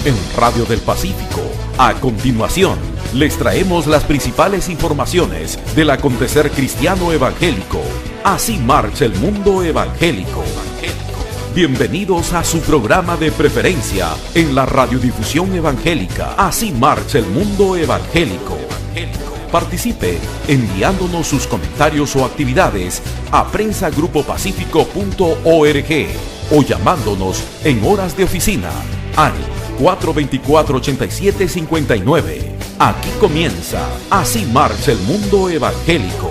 en Radio del Pacífico. A continuación, les traemos las principales informaciones del acontecer cristiano evangélico. Así marcha el mundo evangélico. Bienvenidos a su programa de preferencia en la radiodifusión evangélica. Así marcha el mundo evangélico. Participe enviándonos sus comentarios o actividades a prensagrupopacífico.org o llamándonos en horas de oficina al 424-8759. Aquí comienza Así marcha el mundo evangélico.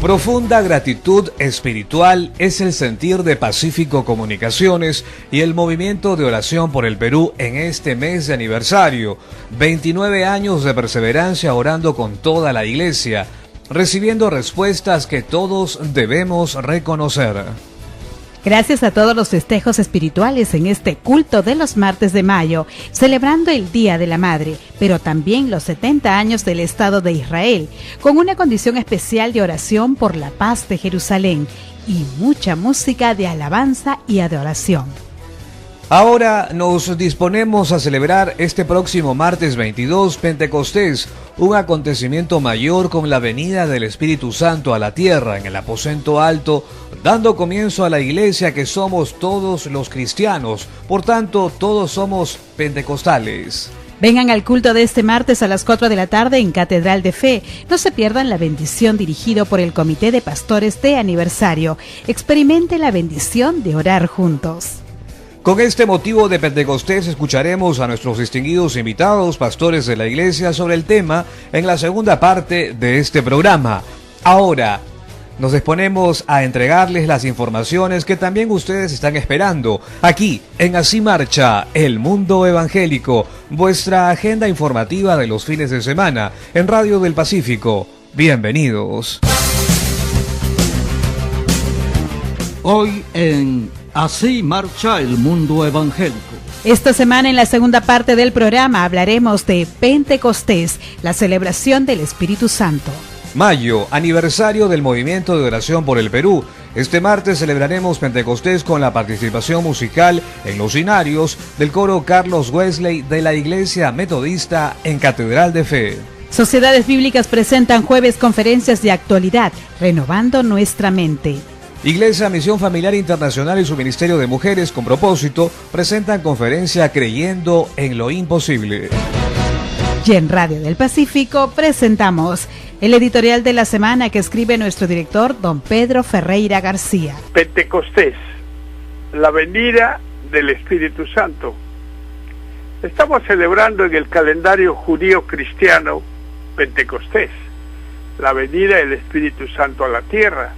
Profunda gratitud espiritual es el sentir de Pacífico Comunicaciones y el movimiento de oración por el Perú en este mes de aniversario. 29 años de perseverancia orando con toda la iglesia, recibiendo respuestas que todos debemos reconocer. Gracias a todos los festejos espirituales en este culto de los martes de mayo, celebrando el Día de la Madre, pero también los 70 años del Estado de Israel, con una condición especial de oración por la paz de Jerusalén y mucha música de alabanza y adoración. Ahora nos disponemos a celebrar este próximo martes 22 Pentecostés, un acontecimiento mayor con la venida del Espíritu Santo a la tierra en el aposento alto, dando comienzo a la iglesia que somos todos los cristianos, por tanto todos somos pentecostales. Vengan al culto de este martes a las 4 de la tarde en Catedral de Fe. No se pierdan la bendición dirigido por el Comité de Pastores de Aniversario. Experimente la bendición de orar juntos. Con este motivo de Pentecostés escucharemos a nuestros distinguidos invitados, pastores de la iglesia, sobre el tema en la segunda parte de este programa. Ahora nos disponemos a entregarles las informaciones que también ustedes están esperando, aquí en Así Marcha el Mundo Evangélico, vuestra agenda informativa de los fines de semana en Radio del Pacífico. Bienvenidos. Hoy en Así marcha el mundo evangélico. Esta semana en la segunda parte del programa hablaremos de Pentecostés, la celebración del Espíritu Santo. Mayo, aniversario del movimiento de oración por el Perú. Este martes celebraremos Pentecostés con la participación musical en los Inarios del coro Carlos Wesley de la Iglesia Metodista en Catedral de Fe. Sociedades Bíblicas presentan jueves conferencias de actualidad, renovando nuestra mente. Iglesia Misión Familiar Internacional y su Ministerio de Mujeres con Propósito presentan conferencia Creyendo en lo Imposible. Y en Radio del Pacífico presentamos el editorial de la semana que escribe nuestro director, don Pedro Ferreira García. Pentecostés, la venida del Espíritu Santo. Estamos celebrando en el calendario judío cristiano Pentecostés, la venida del Espíritu Santo a la tierra.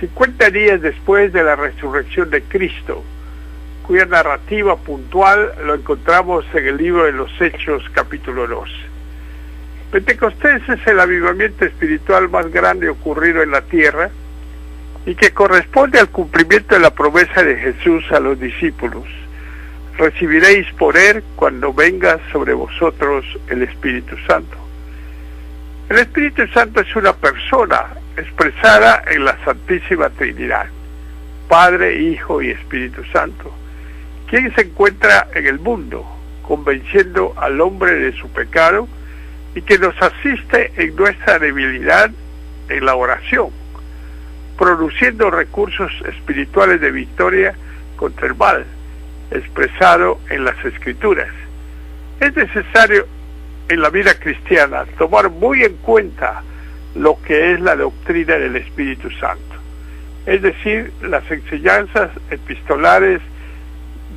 50 días después de la resurrección de Cristo, cuya narrativa puntual lo encontramos en el libro de los Hechos, capítulo 2. Pentecostés es el avivamiento espiritual más grande ocurrido en la tierra y que corresponde al cumplimiento de la promesa de Jesús a los discípulos. Recibiréis poder cuando venga sobre vosotros el Espíritu Santo. El Espíritu Santo es una persona expresada en la Santísima Trinidad, Padre, Hijo y Espíritu Santo, quien se encuentra en el mundo, convenciendo al hombre de su pecado y que nos asiste en nuestra debilidad en la oración, produciendo recursos espirituales de victoria contra el mal, expresado en las Escrituras. Es necesario en la vida cristiana tomar muy en cuenta lo que es la doctrina del Espíritu Santo, es decir, las enseñanzas epistolares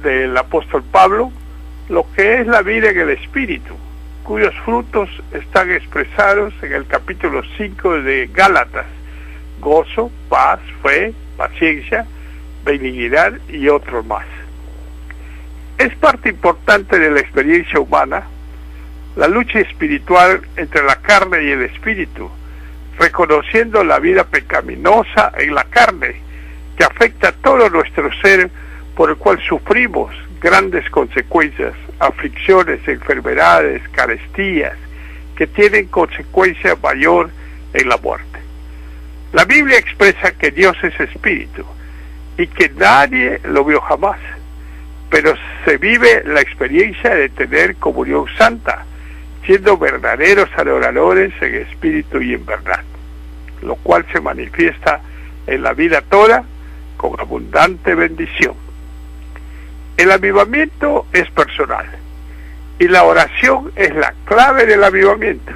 del apóstol Pablo, lo que es la vida en el Espíritu, cuyos frutos están expresados en el capítulo 5 de Gálatas: gozo, paz, fe, paciencia, benignidad y otros más. Es parte importante de la experiencia humana la lucha espiritual entre la carne y el espíritu, reconociendo la vida pecaminosa en la carne, que afecta a todo nuestro ser, por el cual sufrimos grandes consecuencias, aflicciones, enfermedades, carestías, que tienen consecuencia mayor en la muerte. La Biblia expresa que Dios es espíritu y que nadie lo vio jamás, pero se vive la experiencia de tener comunión santa, siendo verdaderos adoradores en espíritu y en verdad, lo cual se manifiesta en la vida toda con abundante bendición. El avivamiento es personal y la oración es la clave del avivamiento.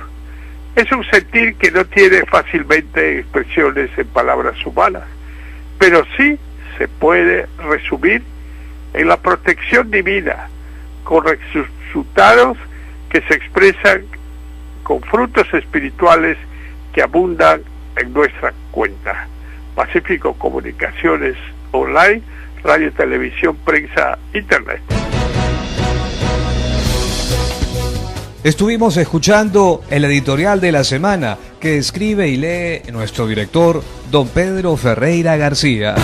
Es un sentir que no tiene fácilmente expresiones en palabras humanas, pero sí se puede resumir en la protección divina, con resultados que se expresan con frutos espirituales que abundan en nuestra cuenta. Pacífico Comunicaciones Online, radio, televisión, prensa, internet. Estuvimos escuchando el editorial de la semana que escribe y lee nuestro director, don Pedro Ferreira García.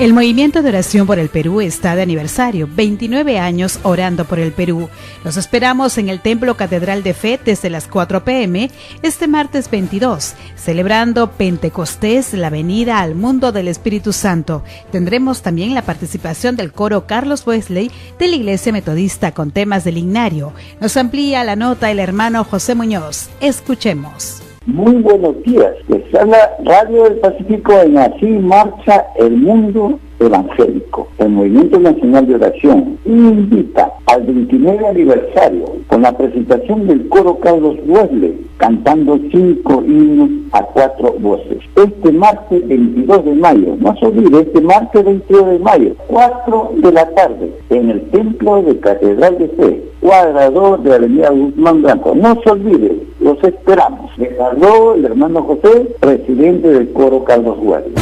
El Movimiento de Oración por el Perú está de aniversario, 29 años orando por el Perú. Los esperamos en el Templo Catedral de Fe desde las 4 p.m. este martes 22, celebrando Pentecostés, la venida al mundo del Espíritu Santo. Tendremos también la participación del coro Carlos Wesley de la Iglesia Metodista con temas del Ignario. Nos amplía la nota el hermano José Muñoz. Escuchemos. Muy buenos días, les habla Radio del Pacífico en Así Marcha el Mundo Evangélico. El Movimiento Nacional de Oración invita al 29 aniversario con la presentación del coro Carlos Wesley, cantando 5 himnos a 4 voces. Este martes 22 de mayo, no se olvide, este martes 22 de mayo, 4 de la tarde, en el Templo de Catedral de Fe, cuadra 2 de Avenida Guzmán Blanco. No se olvide, los esperamos. Les habló el hermano José, presidente del coro Carlos Wesley.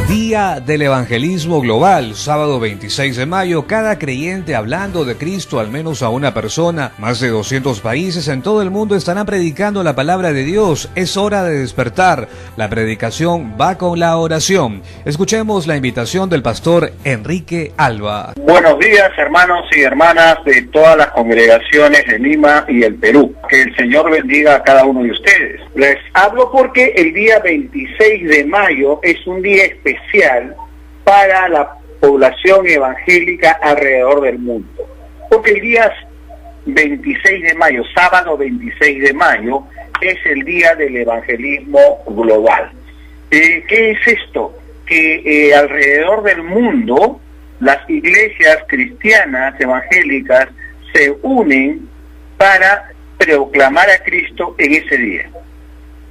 Día del Evangelismo Global, sábado 26 de mayo, cada creyente hablando de Cristo, al menos a una persona. Más de 200 países en todo el mundo estarán predicando la palabra de Dios. Es hora de despertar. La predicación va con la oración. Escuchemos la invitación del pastor Enrique Alba. Buenos días, hermanos y hermanas de todas las congregaciones de Lima y el Perú. Que el Señor bendiga a cada uno de ustedes. Les hablo porque el día 26 de mayo es un día especial para la población evangélica alrededor del mundo, porque el día 26 de mayo, sábado 26 de mayo, es el día del evangelismo global. ¿Qué es esto? Que alrededor del mundo las iglesias cristianas evangélicas se unen para proclamar a Cristo en ese día.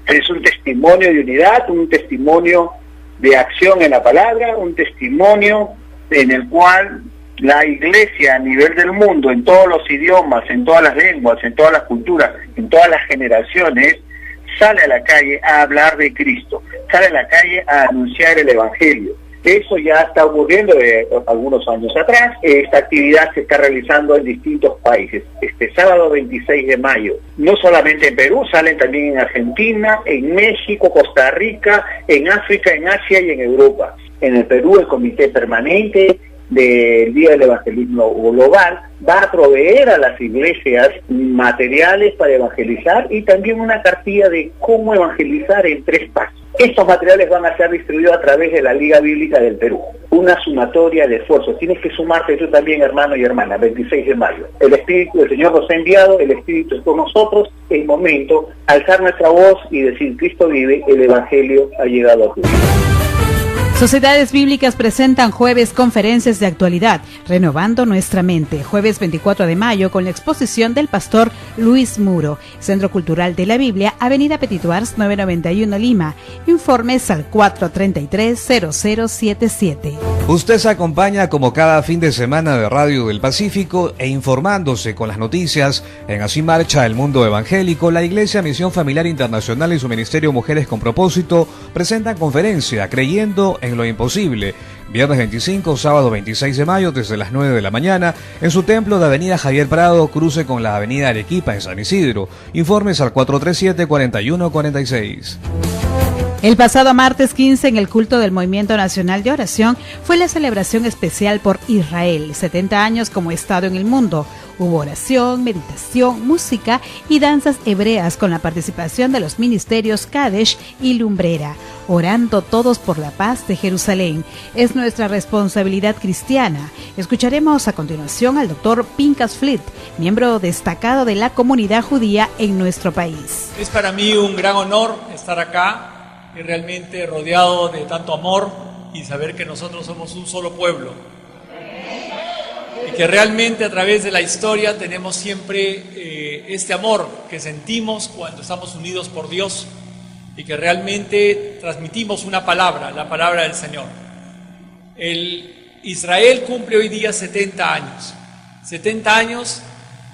Es un testimonio de unidad, un testimonio de acción en la palabra, un testimonio en el cual la iglesia a nivel del mundo, en todos los idiomas, en todas las lenguas, en todas las culturas, en todas las generaciones, sale a la calle a hablar de Cristo, sale a la calle a anunciar el Evangelio. Eso ya está ocurriendo de algunos años atrás. Esta actividad se está realizando en distintos países. Este sábado 26 de mayo, no solamente en Perú, salen también en Argentina, en México, Costa Rica, en África, en Asia y en Europa. En el Perú, el Comité Permanente del Día del Evangelismo Global va a proveer a las iglesias materiales para evangelizar y también una cartilla de cómo evangelizar en 3 pasos. Estos materiales van a ser distribuidos a través de la Liga Bíblica del Perú. Una sumatoria de esfuerzos. Tienes que sumarte tú también, hermano y hermana, 26 de mayo. El Espíritu del Señor nos ha enviado, el Espíritu es con nosotros. Es momento alzar nuestra voz y decir: Cristo vive, el Evangelio ha llegado a tu vida. Sociedades Bíblicas presentan jueves conferencias de actualidad, renovando nuestra mente. Jueves 24 de mayo con la exposición del pastor Luis Muro. Centro Cultural de la Biblia, Avenida Petituars 991 Lima. Informes al 433-0077. Usted se acompaña como cada fin de semana de Radio del Pacífico e informándose con las noticias en Así Marcha el Mundo Evangélico. La Iglesia Misión Familiar Internacional y su Ministerio Mujeres con Propósito presentan conferencia Creyendo en lo Imposible, viernes 25, sábado 26 de mayo desde las 9 de la mañana en su templo de Avenida Javier Prado, cruce con la Avenida Arequipa en San Isidro. Informes al 437-4146. El pasado martes 15, en el culto del Movimiento Nacional de Oración, fue la celebración especial por Israel, 70 años como Estado en el mundo. Hubo oración, meditación, música y danzas hebreas con la participación de los ministerios Kadesh y Lumbrera, orando todos por la paz de Jerusalén. Es nuestra responsabilidad cristiana. Escucharemos a continuación al doctor Pinchas Fleet, miembro destacado de la comunidad judía en nuestro país. Es para mí un gran honor estar acá y realmente rodeado de tanto amor y saber que nosotros somos un solo pueblo y que realmente a través de la historia tenemos siempre este amor que sentimos cuando estamos unidos por Dios y que realmente transmitimos una palabra, la palabra del Señor. Israel cumple hoy día 70 años, 70 años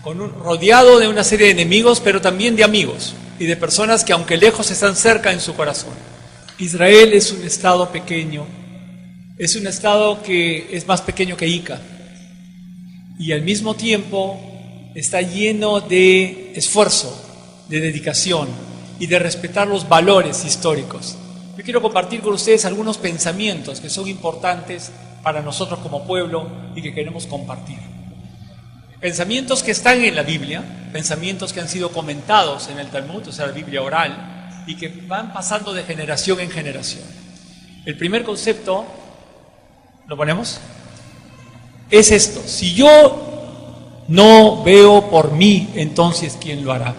rodeado de una serie de enemigos, pero también de amigos y de personas que aunque lejos están cerca en su corazón. Israel es un estado pequeño, es un estado que es más pequeño que Ica y al mismo tiempo está lleno de esfuerzo, de dedicación y de respetar los valores históricos. Yo quiero compartir con ustedes algunos pensamientos que son importantes para nosotros como pueblo y que queremos compartir. Pensamientos que están en la Biblia, pensamientos que han sido comentados en el Talmud, o sea, la Biblia oral, y que van pasando de generación en generación. El primer concepto, ¿lo ponemos? Es esto: si yo no veo por mí, entonces ¿quién lo hará?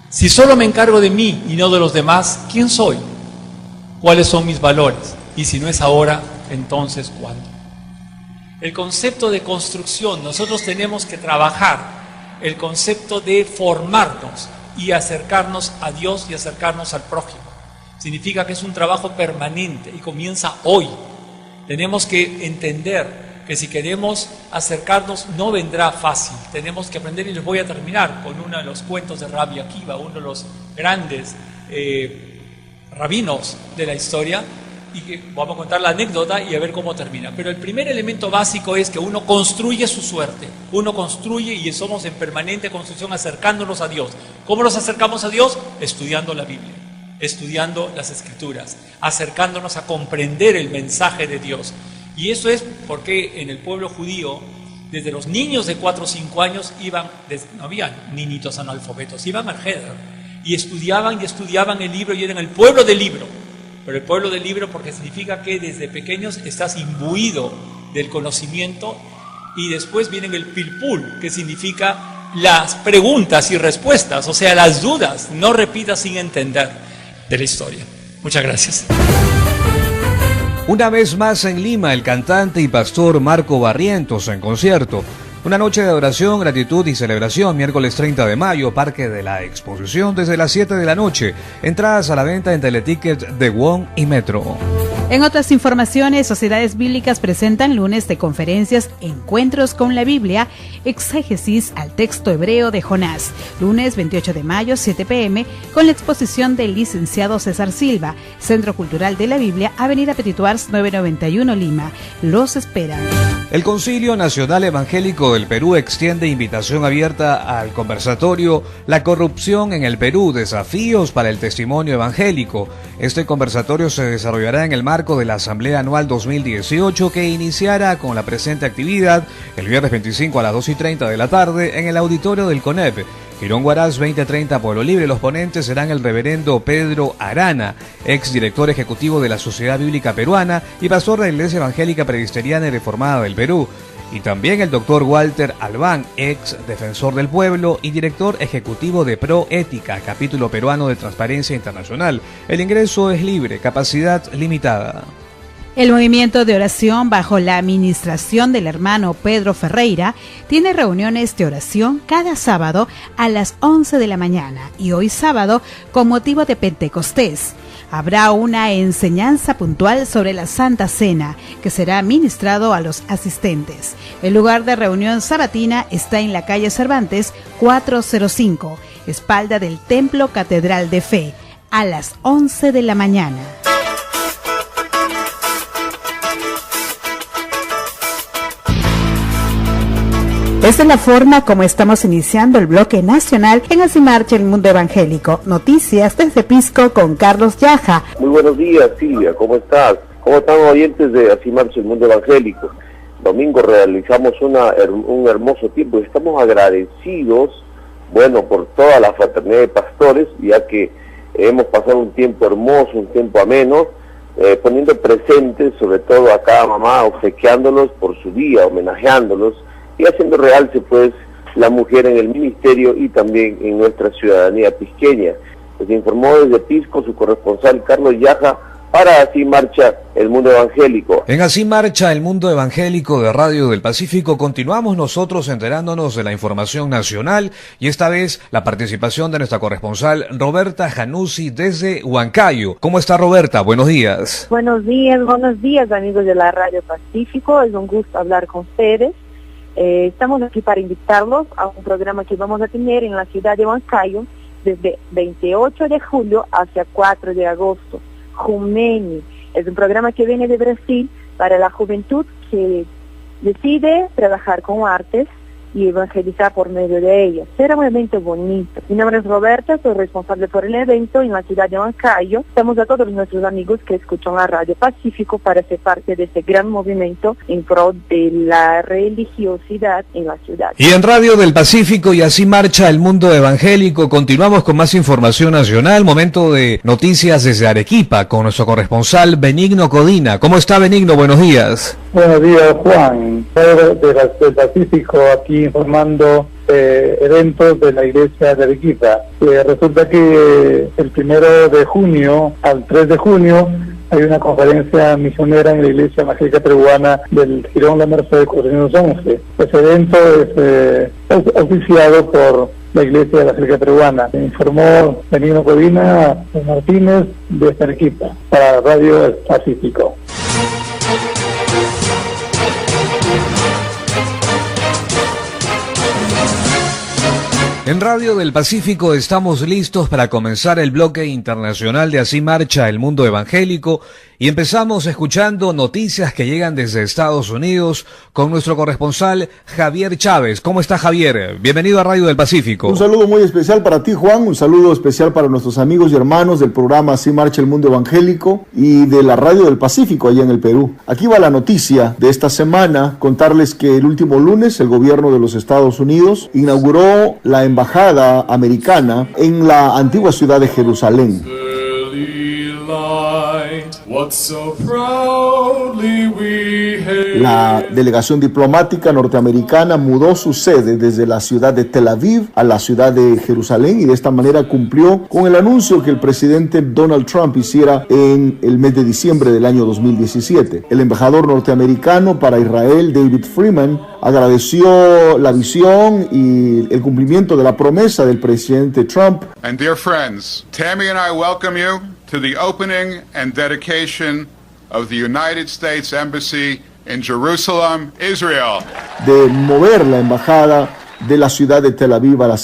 Si solo me encargo de mí y no de los demás, ¿quién soy? ¿Cuáles son mis valores? Y si no es ahora, entonces ¿cuándo? El concepto de construcción, nosotros tenemos que trabajar el concepto de formarnos y acercarnos a Dios y acercarnos al prójimo. Significa que es un trabajo permanente y comienza hoy. Tenemos que entender que si queremos acercarnos no vendrá fácil. Tenemos que aprender, y les voy a terminar con uno de los cuentos de Rabbi Akiva, uno de los grandes rabinos de la historia, y que vamos a contar la anécdota y a ver cómo termina. Pero el primer elemento básico es que uno construye su suerte, uno construye y somos en permanente construcción acercándonos a Dios. ¿Cómo nos acercamos a Dios? Estudiando la Biblia, estudiando las Escrituras, acercándonos a comprender el mensaje de Dios. Y eso es porque en el pueblo judío, desde los niños de 4 o 5 años no había niñitos analfabetos, iban al Heder y estudiaban el libro y eran el pueblo del libro. Pero el pueblo del libro porque significa que desde pequeños estás imbuido del conocimiento, y después viene el pilpul, que significa las preguntas y respuestas, o sea, las dudas, no repitas sin entender de la historia. Muchas gracias. Una vez más en Lima, el cantante y pastor Marco Barrientos en concierto. Una noche de adoración, gratitud y celebración, miércoles 30 de mayo, Parque de la Exposición, desde las 7 de la noche. Entradas a la venta en Teleticket de WOM y Metro. En otras informaciones, Sociedades Bíblicas presentan lunes de conferencias Encuentros con la Biblia, exégesis al texto hebreo de Jonás. Lunes 28 de mayo, 7 p.m, con la exposición del licenciado César Silva, Centro Cultural de la Biblia, Avenida Petituars 991 Lima. Los esperan. El Concilio Nacional Evangélico del Perú extiende invitación abierta al conversatorio La corrupción en el Perú, desafíos para el testimonio evangélico. Este conversatorio se desarrollará en el marco de la Asamblea Anual 2018, que iniciará con la presente actividad el viernes 25 a las 2:30 de la tarde en el auditorio del CONEP. Girón Huaraz 2030 Pueblo Libre. Los ponentes serán el reverendo Pedro Arana, ex director ejecutivo de la Sociedad Bíblica Peruana y pastor de la Iglesia Evangélica Presbiteriana y Reformada del Perú, y también el doctor Walter Albán, ex defensor del pueblo y director ejecutivo de Proética, capítulo peruano de Transparencia Internacional. El ingreso es libre, capacidad limitada. El movimiento de oración, bajo la administración del hermano Pedro Ferreira, tiene reuniones de oración cada sábado a las 11 de la mañana y hoy sábado con motivo de Pentecostés. Habrá una enseñanza puntual sobre la Santa Cena que será ministrado a los asistentes. El lugar de reunión sabatina está en la calle Cervantes 405, espalda del Templo Catedral de Fe, a las 11 de la mañana. Esta es la forma como estamos iniciando el bloque nacional en Así Marcha el Mundo Evangélico. Noticias desde Pisco con Carlos Yaja. Muy buenos días, Silvia, ¿cómo estás? ¿Cómo están oyentes de Así Marcha el Mundo Evangélico? Domingo realizamos un hermoso tiempo y estamos agradecidos, por toda la fraternidad de pastores, ya que hemos pasado un tiempo hermoso, un tiempo ameno, poniendo presentes, sobre todo a cada mamá, obsequiándolos por su día, homenajeándolos y haciendo realce, pues, la mujer en el ministerio y también en nuestra ciudadanía pisqueña. Les informó desde Pisco su corresponsal Carlos Yaja para Así Marcha el Mundo Evangélico. En Así Marcha el Mundo Evangélico de Radio del Pacífico continuamos nosotros enterándonos de la información nacional y esta vez la participación de nuestra corresponsal Roberta Januzzi desde Huancayo. ¿Cómo está Roberta? Buenos días. Buenos días amigos de la Radio Pacífico, es un gusto hablar con ustedes. Estamos aquí para invitarlos a un programa que vamos a tener en la ciudad de Huancayo desde 28 de julio hacia 4 de agosto. Jumeni es un programa que viene de Brasil para la juventud que decide trabajar con artes y evangelizar por medio de ellas. Será un evento bonito. Mi nombre es Roberta, soy responsable por el evento en la ciudad de Huancayo. Estamos a todos nuestros amigos que escuchan la Radio Pacífico para ser parte de este gran movimiento en pro de la religiosidad en la ciudad. Y en Radio del Pacífico y Así Marcha el Mundo Evangélico continuamos con más información nacional. Momento de noticias desde Arequipa con nuestro corresponsal Benigno Codina. ¿Cómo está Benigno? Buenos días. Buenos días, Juan. Del Pacífico aquí informando eventos de la iglesia de Arequipa. Resulta que el 1 de junio al 3 de junio hay una conferencia misionera en la iglesia evangélica peruana del Girón La Merced 411. Ese evento es oficiado por la iglesia evangélica peruana. Me informó Benigno Codina Martínez de Arequipa para Radio Pacífico. En Radio del Pacífico estamos listos para comenzar el bloque internacional de Así Marcha el Mundo Evangélico y empezamos escuchando noticias que llegan desde Estados Unidos con nuestro corresponsal Javier Chávez. ¿Cómo está Javier? Bienvenido a Radio del Pacífico. Un saludo muy especial para ti, Juan, un saludo especial para nuestros amigos y hermanos del programa Así Marcha el Mundo Evangélico y de la Radio del Pacífico allá en el Perú. Aquí va la noticia de esta semana, contarles que el último lunes el gobierno de los Estados Unidos inauguró la embajada americana en la antigua ciudad de Jerusalén. La delegación diplomática norteamericana mudó su sede desde la ciudad de Tel Aviv a la ciudad de Jerusalén y de esta manera cumplió con el anuncio que el presidente Donald Trump hiciera en el mes de diciembre del año 2017. El embajador norteamericano para Israel, David Freeman, agradeció la visión y el cumplimiento de la promesa del presidente Trump. And dear friends, Tammy and I welcome you to the opening and dedication of the United States Embassy in Jerusalem, Israel. De mover la embajada de la ciudad de Tel Aviv a la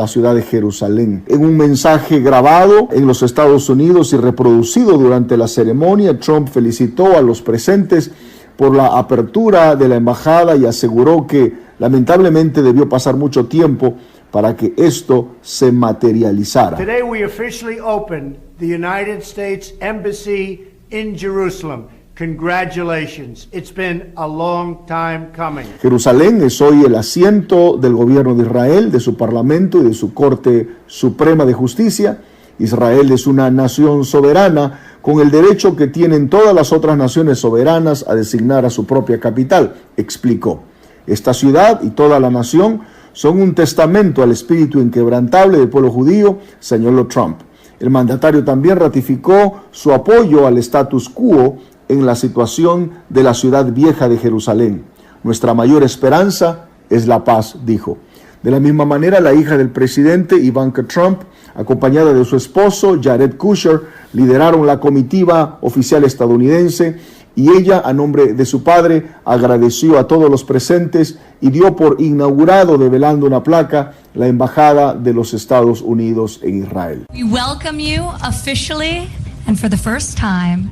ciudad de Jerusalén. En un mensaje grabado en los Estados Unidos y reproducido durante la ceremonia, Trump felicitó a los presentes por la apertura de la embajada y aseguró que lamentablemente debió pasar mucho tiempo para que esto se materializara. Today we officially opened the United States Embassy in Jerusalem. Congratulations. It's been a long time coming. Jerusalén es hoy el asiento del gobierno de Israel, de su parlamento y de su Corte Suprema de Justicia. Israel es una nación soberana con el derecho que tienen todas las otras naciones soberanas a designar a su propia capital, explicó. Esta ciudad y toda la nación son un testamento al espíritu inquebrantable del pueblo judío, señaló Trump. El mandatario también ratificó su apoyo al status quo en la situación de la ciudad vieja de Jerusalén. Nuestra mayor esperanza es la paz, dijo. De la misma manera, la hija del presidente, Ivanka Trump, acompañada de su esposo, Jared Kushner, lideraron la comitiva oficial estadounidense y ella, a nombre de su padre, agradeció a todos los presentes y dio por inaugurado, develando una placa, la Embajada de los Estados Unidos en Israel. We welcome you officially and for the first time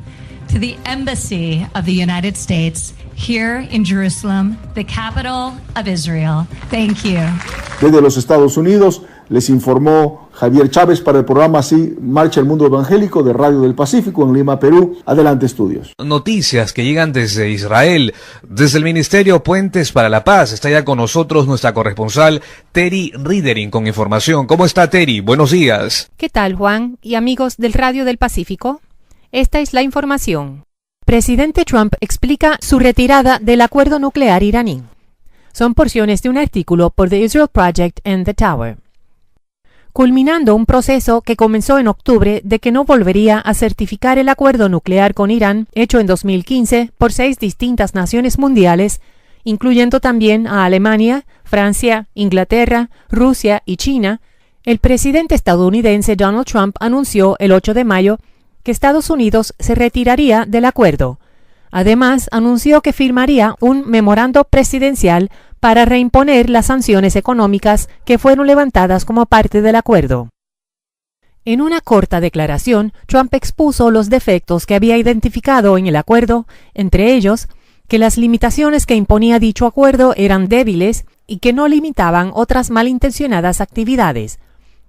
to the Embassy of the United States here in Jerusalem, the capital of Israel. Thank you. Desde los Estados Unidos les informó Javier Chávez para el programa Así Marcha el Mundo Evangélico de Radio del Pacífico en Lima, Perú. Adelante, estudios. Noticias que llegan desde Israel, desde el Ministerio Puentes para la Paz. Está ya con nosotros nuestra corresponsal Terry Ridering con información. ¿Cómo está, Terry? Buenos días. ¿Qué tal, Juan y amigos del Radio del Pacífico? Esta es la información. Presidente Trump explica su retirada del acuerdo nuclear iraní. Son porciones de un artículo por The Israel Project and The Tower. Culminando un proceso que comenzó en octubre de que no volvería a certificar el acuerdo nuclear con Irán, hecho en 2015 por 6 distintas naciones mundiales, incluyendo también a Alemania, Francia, Inglaterra, Rusia y China, el presidente estadounidense Donald Trump anunció el 8 de mayo que Estados Unidos se retiraría del acuerdo. Además, anunció que firmaría un memorando presidencial para reimponer las sanciones económicas que fueron levantadas como parte del acuerdo. En una corta declaración, Trump expuso los defectos que había identificado en el acuerdo, entre ellos, que las limitaciones que imponía dicho acuerdo eran débiles y que no limitaban otras malintencionadas actividades.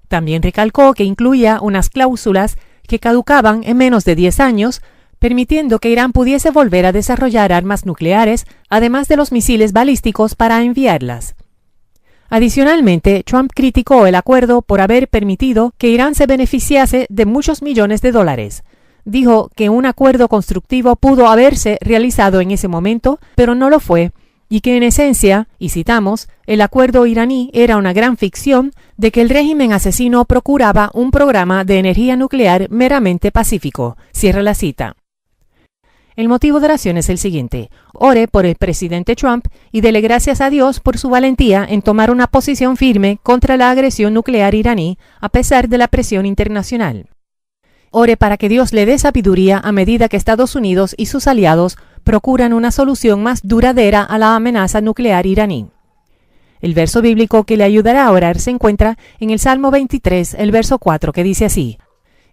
También recalcó que incluía unas cláusulas que caducaban en menos de 10 años, permitiendo que Irán pudiese volver a desarrollar armas nucleares, además de los misiles balísticos para enviarlas. Adicionalmente, Trump criticó el acuerdo por haber permitido que Irán se beneficiase de muchos millones de dólares. Dijo que un acuerdo constructivo pudo haberse realizado en ese momento, pero no lo fue, y que en esencia, y citamos, el acuerdo iraní era una gran ficción de que el régimen asesino procuraba un programa de energía nuclear meramente pacífico. Cierra la cita. El motivo de oración es el siguiente: ore por el presidente Trump y dele gracias a Dios por su valentía en tomar una posición firme contra la agresión nuclear iraní a pesar de la presión internacional. Ore para que Dios le dé sabiduría a medida que Estados Unidos y sus aliados procuran una solución más duradera a la amenaza nuclear iraní. El verso bíblico que le ayudará a orar se encuentra en el Salmo 23, el verso 4, que dice así: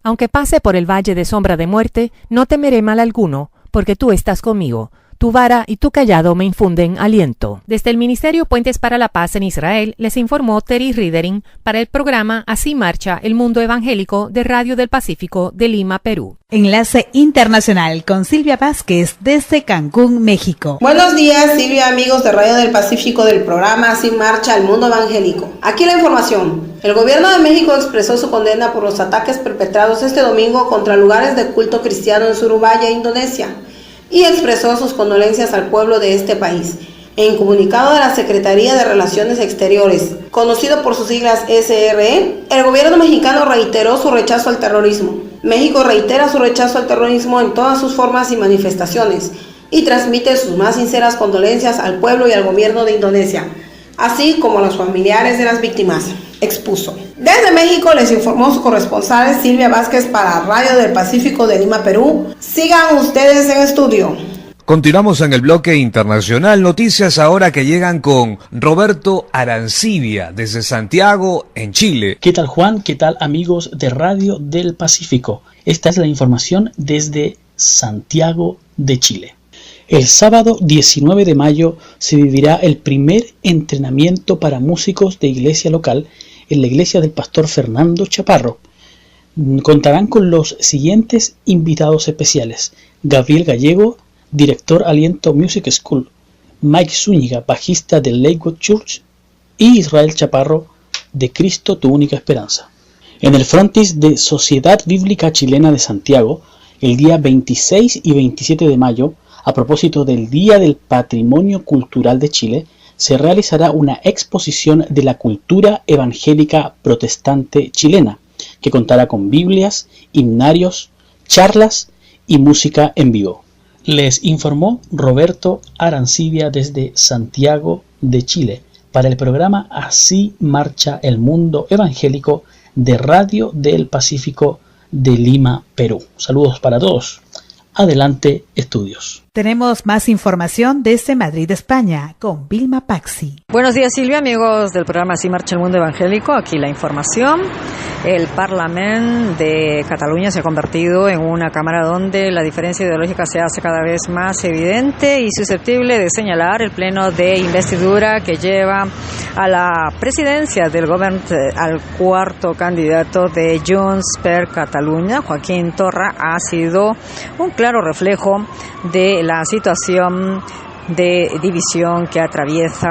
Aunque pase por el valle de sombra de muerte, no temeré mal alguno, porque tú estás conmigo. Tu vara y tu cayado me infunden aliento. Desde el Ministerio Puentes para la Paz en Israel, les informó Terry Ridering para el programa Así Marcha el Mundo Evangélico de Radio del Pacífico de Lima, Perú. Enlace internacional con Silvia Vázquez desde Cancún, México. Buenos días, Silvia, amigos de Radio del Pacífico del programa Así Marcha el Mundo Evangélico. Aquí la información. El gobierno de México expresó su condena por los ataques perpetrados este domingo contra lugares de culto cristiano en Surabaya, Indonesia, y expresó sus condolencias al pueblo de este país. En comunicado de la Secretaría de Relaciones Exteriores, conocido por sus siglas SRE, el gobierno mexicano reiteró su rechazo al terrorismo. México reitera su rechazo al terrorismo en todas sus formas y manifestaciones y transmite sus más sinceras condolencias al pueblo y al gobierno de Indonesia, así como a los familiares de las víctimas, expuso. Desde México les informó su corresponsal Silvia Vázquez para Radio del Pacífico de Lima, Perú. Sigan ustedes en estudio. Continuamos en el bloque internacional. Noticias ahora que llegan con Roberto Arancibia desde Santiago, en Chile. ¿Qué tal, Juan? ¿Qué tal, amigos de Radio del Pacífico? Esta es la información desde Santiago de Chile. El sábado 19 de mayo se vivirá el primer entrenamiento para músicos de iglesia local en la iglesia del pastor Fernando Chaparro. Contarán con los siguientes invitados especiales: Gabriel Gallego, director Aliento Music School; Mike Zúñiga, bajista de Lakewood Church; y Israel Chaparro, de Cristo tu única esperanza. En el frontis de Sociedad Bíblica Chilena de Santiago, el día 26 y 27 de mayo, a propósito del Día del Patrimonio Cultural de Chile, se realizará una exposición de la cultura evangélica protestante chilena, que contará con Biblias, himnarios, charlas y música en vivo. Les informó Roberto Arancibia desde Santiago de Chile para el programa Así Marcha el Mundo Evangélico de Radio del Pacífico de Lima, Perú. Saludos para todos. Adelante, estudios. Tenemos más información desde Madrid, España, con Vilma Paxi. Buenos días, Silvia, amigos del programa Así Marcha el Mundo Evangélico. Aquí la información. El Parlamento de Cataluña se ha convertido en una cámara donde la diferencia ideológica se hace cada vez más evidente y susceptible de señalar el pleno de investidura que lleva a la presidencia del gobierno al cuarto candidato de Junts per Catalunya. Joaquín Torra ha sido un claro reflejo de la situación de división que atraviesa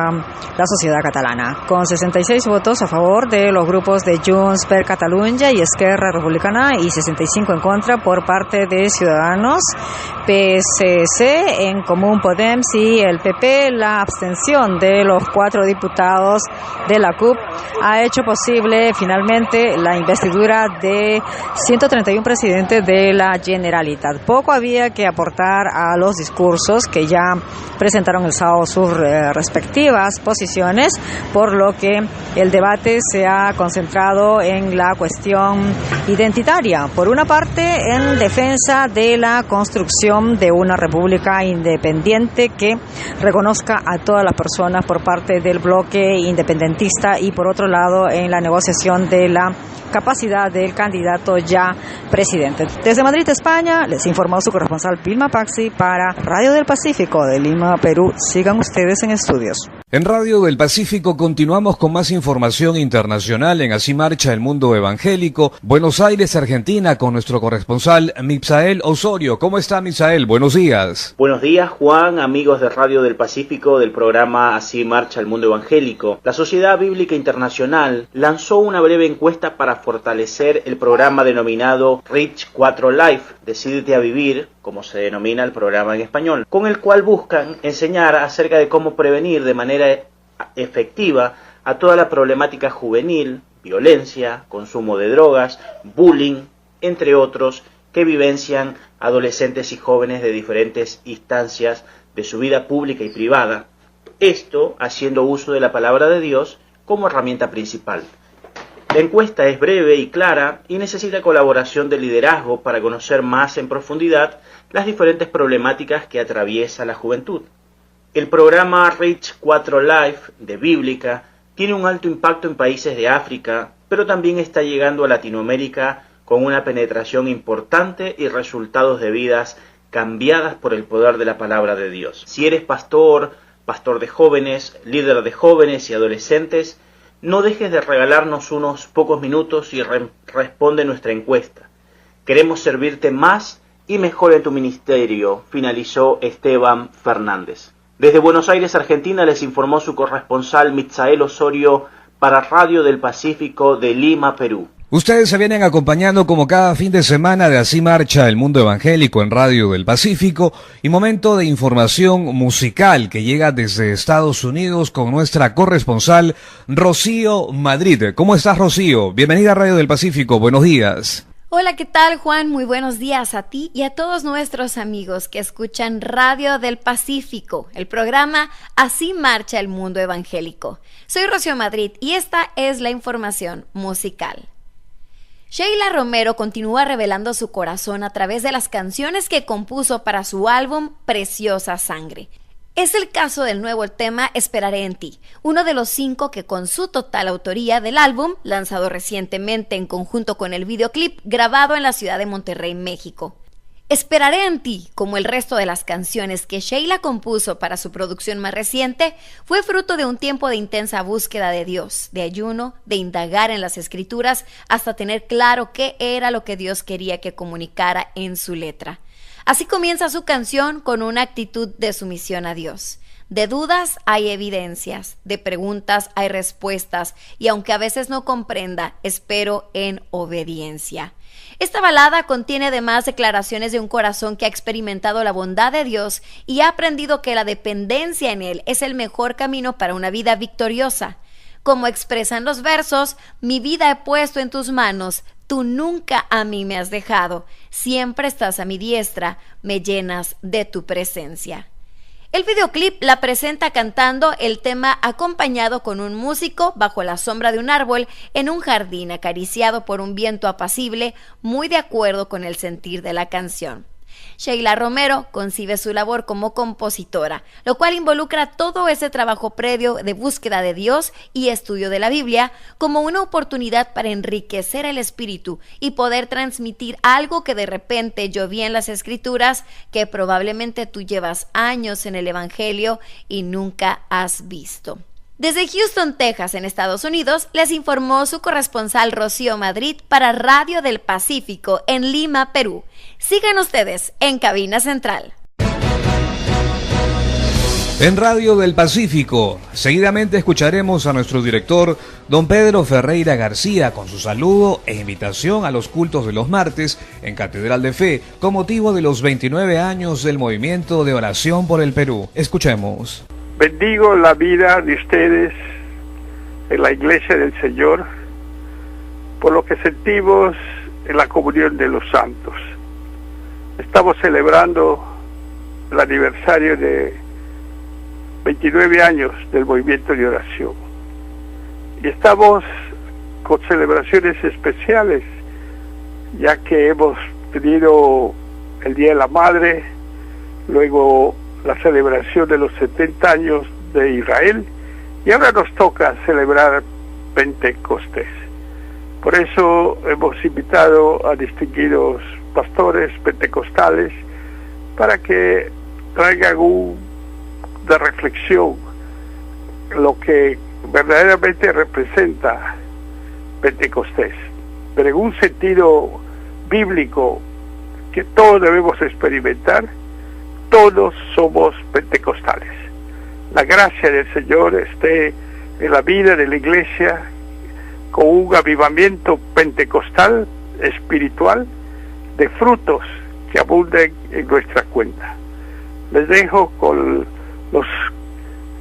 la sociedad catalana, con 66 votos a favor de los grupos de Junts per Catalunya y Esquerra Republicana y 65 en contra por parte de Ciudadanos, PSC, En Comú Podem y el PP. La abstención de los 4 diputados de la CUP ha hecho posible finalmente la investidura de 131 presidentes de la Generalitat. Poco había que aportar a los discursos que ya presentaron el sábado sus respectivas posiciones, por lo que el debate se ha concentrado en la cuestión identitaria. Por una parte, en defensa de la construcción de una república independiente que reconozca a todas las personas por parte del bloque independentista, y por otro lado, en la negociación de la capacidad del candidato ya presidente. Desde Madrid, España, les informó su corresponsal Vilma Paxi para Radio del Pacífico de Lima, Perú. Sigan ustedes en estudios. En Radio del Pacífico continuamos con más información internacional en Así Marcha el Mundo Evangélico. Buenos Aires, Argentina, con nuestro corresponsal Misael Osorio. ¿Cómo está, Misael? Buenos días. Buenos días, Juan, amigos de Radio del Pacífico del programa Así Marcha el Mundo Evangélico. La Sociedad Bíblica Internacional lanzó una breve encuesta para fortalecer el programa denominado Reach 4 Life, Decídete a Vivir, como se denomina el programa en español, con el cual buscan enseñar acerca de cómo prevenir de manera efectiva a toda la problemática juvenil, violencia, consumo de drogas, bullying, entre otros, que vivencian adolescentes y jóvenes de diferentes instancias de su vida pública y privada, esto haciendo uso de la palabra de Dios como herramienta principal. La encuesta es breve y clara y necesita colaboración de liderazgo para conocer más en profundidad las diferentes problemáticas que atraviesa la juventud. El programa Reach 4 Life de Bíblica tiene un alto impacto en países de África, pero también está llegando a Latinoamérica con una penetración importante y resultados de vidas cambiadas por el poder de la palabra de Dios. Si eres pastor, pastor de jóvenes, líder de jóvenes y adolescentes, no dejes de regalarnos unos pocos minutos y responde nuestra encuesta. Queremos servirte más y mejor en tu ministerio, finalizó Esteban Fernández. Desde Buenos Aires, Argentina, les informó su corresponsal Misael Osorio para Radio del Pacífico de Lima, Perú. Ustedes se vienen acompañando como cada fin de semana de Así Marcha el Mundo Evangélico en Radio del Pacífico, y momento de información musical que llega desde Estados Unidos con nuestra corresponsal Rocío Madrid. ¿Cómo estás, Rocío? Bienvenida a Radio del Pacífico, buenos días. Hola, ¿qué tal, Juan? Muy buenos días a ti y a todos nuestros amigos que escuchan Radio del Pacífico, el programa Así Marcha el Mundo Evangélico. Soy Rocío Madrid y esta es la información musical. Sheila Romero continúa revelando su corazón a través de las canciones que compuso para su álbum Preciosa Sangre. Es el caso del nuevo tema Esperaré en ti, uno de los 5 que con su total autoría del álbum, lanzado recientemente en conjunto con el videoclip grabado en la ciudad de Monterrey, México. Esperaré en ti, como el resto de las canciones que Sheila compuso para su producción más reciente, fue fruto de un tiempo de intensa búsqueda de Dios, de ayuno, de indagar en las escrituras hasta tener claro qué era lo que Dios quería que comunicara en su letra. Así comienza su canción con una actitud de sumisión a Dios. De dudas hay evidencias, de preguntas hay respuestas, y aunque a veces no comprenda, espero en obediencia. Esta balada contiene además declaraciones de un corazón que ha experimentado la bondad de Dios y ha aprendido que la dependencia en Él es el mejor camino para una vida victoriosa. Como expresan los versos, mi vida he puesto en tus manos, tú nunca a mí me has dejado, siempre estás a mi diestra, me llenas de tu presencia. El videoclip la presenta cantando el tema acompañado con un músico bajo la sombra de un árbol en un jardín acariciado por un viento apacible, muy de acuerdo con el sentir de la canción. Sheila Romero concibe su labor como compositora, lo cual involucra todo ese trabajo previo de búsqueda de Dios y estudio de la Biblia como una oportunidad para enriquecer el espíritu y poder transmitir algo que de repente yo vi en las escrituras que probablemente tú llevas años en el evangelio y nunca has visto. Desde Houston, Texas, en Estados Unidos, les informó su corresponsal Rocío Madrid para Radio del Pacífico en Lima, Perú. Sigan ustedes en Cabina Central. En Radio del Pacífico, seguidamente escucharemos a nuestro director, don Pedro Ferreira García, con su saludo e invitación a los cultos de los martes en Catedral de Fe, con motivo de los 29 años del Movimiento de Oración por el Perú. Escuchemos. Bendigo la vida de ustedes en la Iglesia del Señor por lo que sentimos en la comunión de los santos. Estamos celebrando el aniversario de 29 años del movimiento de oración y estamos con celebraciones especiales, ya que hemos tenido el Día de la Madre, luego la celebración de los 70 años de Israel y ahora nos toca celebrar Pentecostés. Por eso hemos invitado a distinguidos pastores pentecostales para que traigan de reflexión lo que verdaderamente representa Pentecostés, pero en un sentido bíblico que todos debemos experimentar. Todos somos pentecostales. La gracia del Señor esté en la vida de la Iglesia con un avivamiento pentecostal espiritual de frutos que abunden en nuestra cuenta. Les dejo con los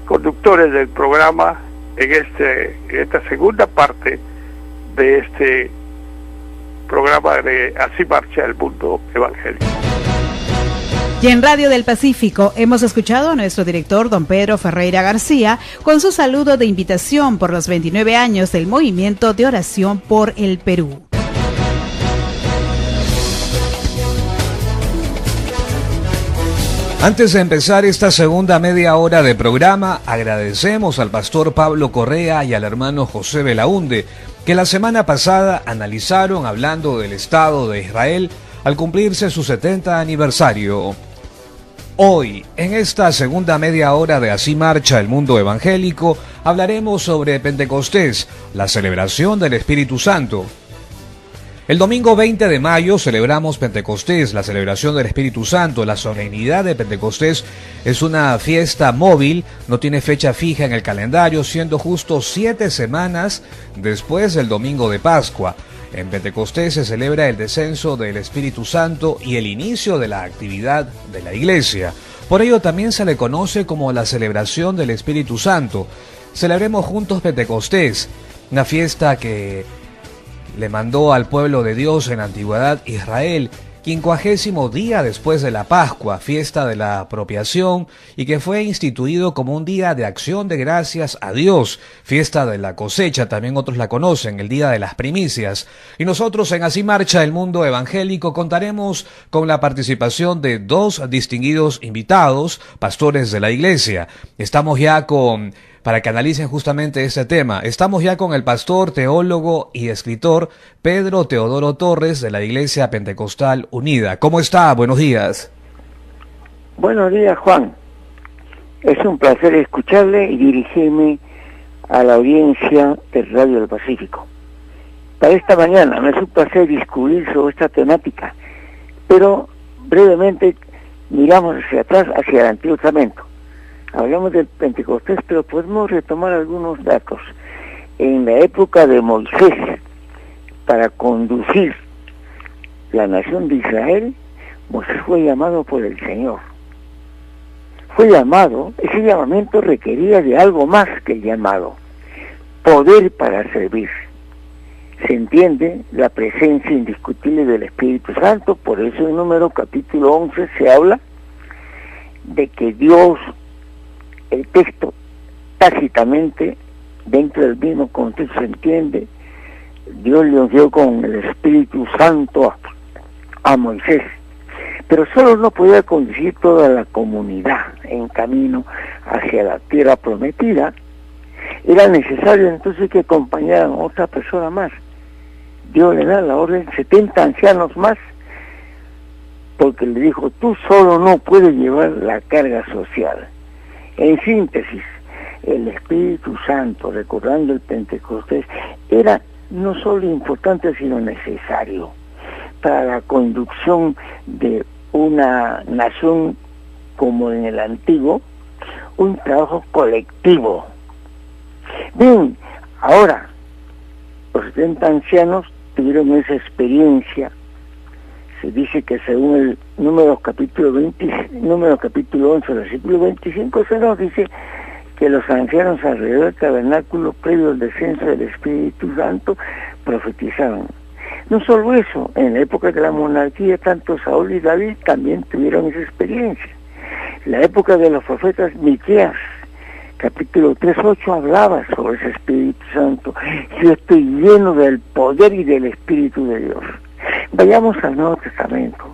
conductores del programa en esta segunda parte de este programa de Así Marcha el Mundo Evangélico. Y en Radio del Pacífico hemos escuchado a nuestro director, don Pedro Ferreira García, con su saludo de invitación por los 29 años del Movimiento de Oración por el Perú. Antes de empezar esta segunda media hora de programa, agradecemos al pastor Pablo Correa y al hermano José Belaunde, que la semana pasada analizaron hablando del Estado de Israel al cumplirse su 70 aniversario. Hoy, en esta segunda media hora de Así Marcha el Mundo Evangélico, hablaremos sobre Pentecostés, la celebración del Espíritu Santo. El domingo 20 de mayo celebramos Pentecostés, la celebración del Espíritu Santo. La solemnidad de Pentecostés es una fiesta móvil, no tiene fecha fija en el calendario, siendo justo 7 semanas después del domingo de Pascua. En Pentecostés se celebra el descenso del Espíritu Santo y el inicio de la actividad de la Iglesia. Por ello también se le conoce como la celebración del Espíritu Santo. Celebremos juntos Pentecostés, una fiesta que le mandó al pueblo de Dios en la antigüedad Israel, 50º día después de la Pascua, fiesta de la apropiación, y que fue instituido como un día de acción de gracias a Dios, fiesta de la cosecha, también otros la conocen, el día de las primicias. Y nosotros en Así Marcha el Mundo Evangélico contaremos con la participación de 2 distinguidos invitados, pastores de la iglesia. Estamos ya para que analicen justamente este tema. Estamos ya con el pastor, teólogo y escritor Pedro Teodoro Torres de la Iglesia Pentecostal Unida. ¿Cómo está? Buenos días. Buenos días, Juan. Es un placer escucharle y dirigirme a la audiencia del Radio del Pacífico. Para esta mañana me es un placer discutir sobre esta temática, pero brevemente miramos hacia atrás, hacia el Antiguo Testamento. Hablamos del Pentecostés, pero podemos retomar algunos datos. En la época de Moisés, para conducir la nación de Israel, Moisés fue llamado por el Señor. Fue llamado, ese llamamiento requería de algo más que el llamado, poder para servir. Se entiende la presencia indiscutible del Espíritu Santo, por eso en Números capítulo 11 se habla de que Dios, el texto tácitamente, dentro del mismo contexto se entiende, Dios le dio con el Espíritu Santo a Moisés. pero solo no podía conducir toda la comunidad en camino hacia la tierra prometida. Era necesario entonces que acompañaran a otra persona más. Dios le da la orden, 70 ancianos más, porque le dijo, tú solo no puedes llevar la carga social. En síntesis, el Espíritu Santo, recordando el Pentecostés, era no solo importante, sino necesario para la conducción de una nación como en el antiguo, un trabajo colectivo. Bien, ahora, los 70 ancianos tuvieron esa experiencia. Se dice que según el Números capítulo 11, versículo 25, se nos dice que los ancianos alrededor del tabernáculo, previo al descenso del Espíritu Santo, profetizaron. No solo eso, en la época de la monarquía, tanto Saúl y David también tuvieron esa experiencia. La época de los profetas, Miqueas, capítulo 3:8, hablaba sobre ese Espíritu Santo. Yo estoy lleno del poder y del Espíritu de Dios. Vayamos al Nuevo Testamento.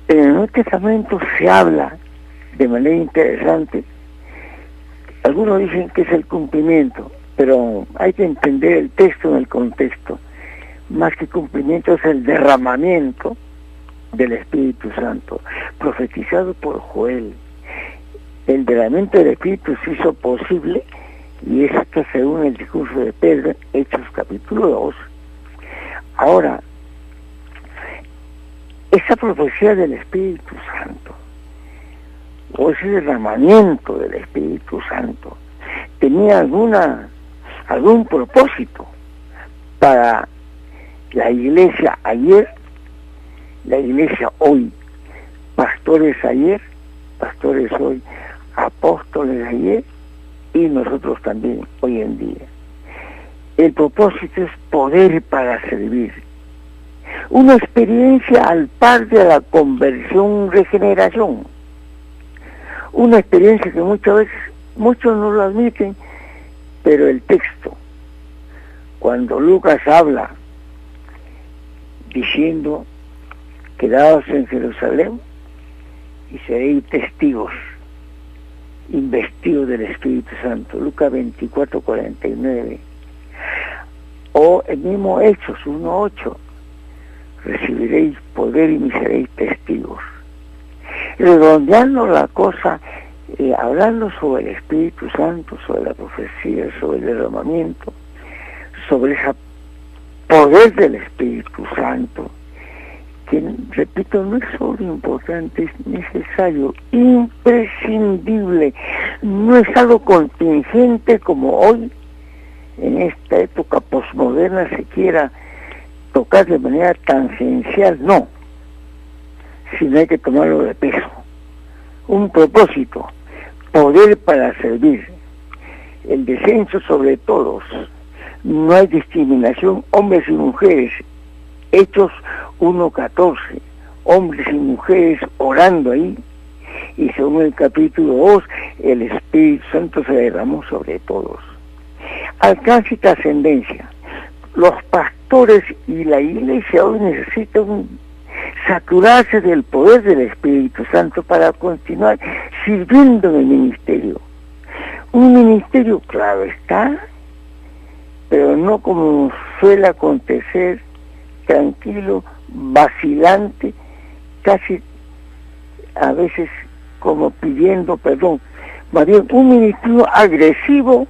En el Nuevo Testamento se habla de manera interesante. Algunos dicen que es el cumplimiento, pero hay que entender el texto en el contexto. Más que cumplimiento es el derramamiento del Espíritu Santo, profetizado por Joel. El derramamiento del Espíritu se hizo posible, y esto según el discurso de Pedro, Hechos capítulo 2. Ahora, esa profecía del Espíritu Santo, o ese derramamiento del Espíritu Santo, tenía algún propósito para la iglesia ayer, la iglesia hoy, pastores ayer, pastores hoy, apóstoles ayer y nosotros también hoy en día. El propósito es poder para servir. Una experiencia al par de la conversión, regeneración. Una experiencia que muchas veces muchos no lo admiten, pero el texto, cuando Lucas habla diciendo, quedaos en Jerusalén y seréis testigos, investidos del Espíritu Santo, Lucas 24:49, o el mismo Hechos 1:8, recibiréis poder y me seréis testigos. Redondeando la cosa, hablando sobre el Espíritu Santo, sobre la profecía, sobre el derramamiento, sobre ese poder del Espíritu Santo, que, repito, no es solo importante, es necesario, imprescindible, no es algo contingente como hoy, en esta época posmoderna, se quiera tocar de manera tangencial, no, sino hay que tomarlo de peso. Un propósito, poder para servir, el descenso sobre todos, no hay discriminación, hombres y mujeres, Hechos 1:14, hombres y mujeres orando ahí, y según el capítulo 2, el Espíritu Santo se derramó sobre todos. Alcance y trascendencia. Los pastores y la iglesia hoy necesitan saturarse del poder del Espíritu Santo para continuar sirviendo en el ministerio. Un ministerio, claro está, pero no como suele acontecer, tranquilo, vacilante, casi a veces como pidiendo perdón, más bien un ministerio agresivo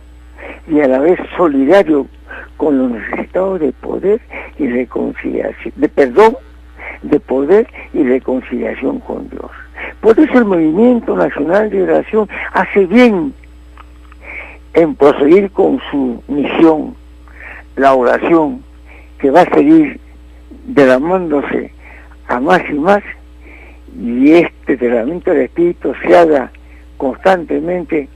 y a la vez solidario con los necesitados de poder y reconciliación, de perdón, de poder y reconciliación con Dios. Por eso el Movimiento Nacional de Oración hace bien en proseguir con su misión, la oración, que va a seguir derramándose a más y más, y este derramamiento del Espíritu se haga constantemente